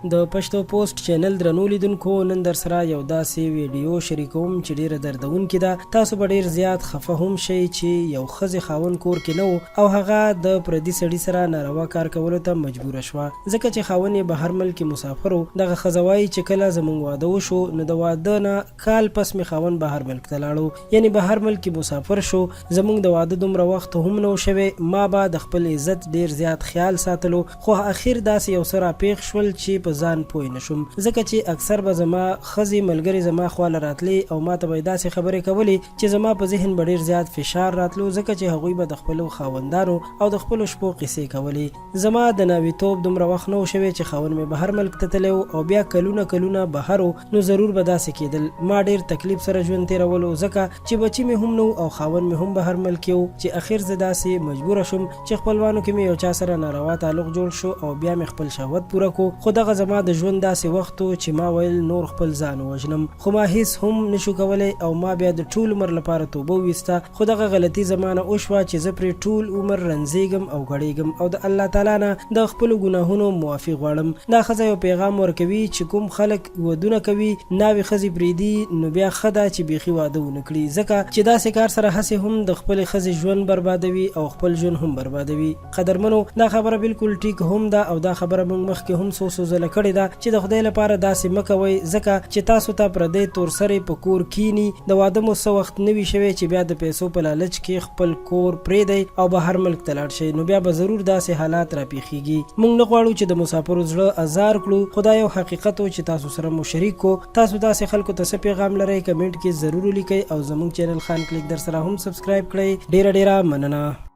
د پښتو پوسټ چینل درنو لیدونکو نن در سره یو داسې ویډیو شریکوم چې ډیره دردونکې ده. تاسو به ډیر زیات خفه هم شئ چې یو ښځې خاوند کور کې نه و او هغه د پردي سړي سره ناروا کار کولو ته مجبوره شوه ځکه چې خاوند یې بهر ملک مسافر و. دغه ښځه وایي چې کله زموږ واده وشو نو د واده نه کال پس مې خاوند بهر ملک ته لاړو، یعنی بهر ملک مسافر شو. زموږ د واده دومره وخت هم نه شوی، ما به د خپل عزت ډیر زیات خیال ساتلو، خو اخر داسې یو څه راپېښ شول چې په ځان پوه نه شوم ځکه چې اکثر به زما ښځې ملګرې زما خواله راتلې او ما ته به یې داسې خبرې کولې چې زما په ذهن به ډېر زیات فشار راتلو ځکه چې هغوی به د خپلو خاوندانو او د خپلو شپو قصې کولې. زما د ناویتوب دومره وخت نه و شوی چې خاوند مې بهر ملک ته تللی او بیا کلونه بهر و، نو ضرور به داسې کېدل. ما ډېر تکلیف سره ژوند تېرولو ځکه چې بچي مې هم نه او خاوند مې هم بهر ملک و چې اخر زه داسې مجبوره شوم چې خپلوانو کې مې یو چا سره ناروا تعلق جوړ شو او بیا مې خپل شهوت پوره کو. خو دغه زما د ژوند داسې وخت و چې ما ویل نور خپل ځان ووژنم، خو ما هیڅ هم نشو کولی او ما بیا د ټول عمر لپاره توبه وویسته. خو دغه غلطي زما نه وشوه چې زه پرې ټول عمر رنځېږم او غړېږم او د الله تعالی نه د خپلو ګناهونو معافي غواړم. دا ښځه یو پیغام ورکوي چې کوم خلک ودونه کوي ناوې ښځې پرېږدي نو بیا ښه ده چې بیخي واده ونه کړي ځکه چې داسې کار سره هسې هم د خپلې ښځې ژوند بربادوي او خپل ژوند هم بربادوي. قدرمنو، دا خبره بالکل ټیک هم ده او دا خبره موږ مخکې هم څو ځله کړې ده چې د خدای لپاره داسې مه کوئ ځکه چې تاسو ته پردی تورسرې په کور کینی، د واده مو څه وخت نه وي شوی چې بیا د پیسو په لالچ کې خپل کور پرېږدئ او بهر ملک ته لاړ شئ، نو بیا به ضرور داسې حالات راپېښېږي. موږ نه غواړو چې د مسافرو زړه ازار کړو، خو دا یو حقیقت و چې تاسو سره مو شریک کو. تاسو داسې خلکو ته څه پیغام لرئ کمنټ کې ضرور ولیکئ او زموږ چینل خان کلیک در سره هم سبسکرایب کړئ. ډیره مننه.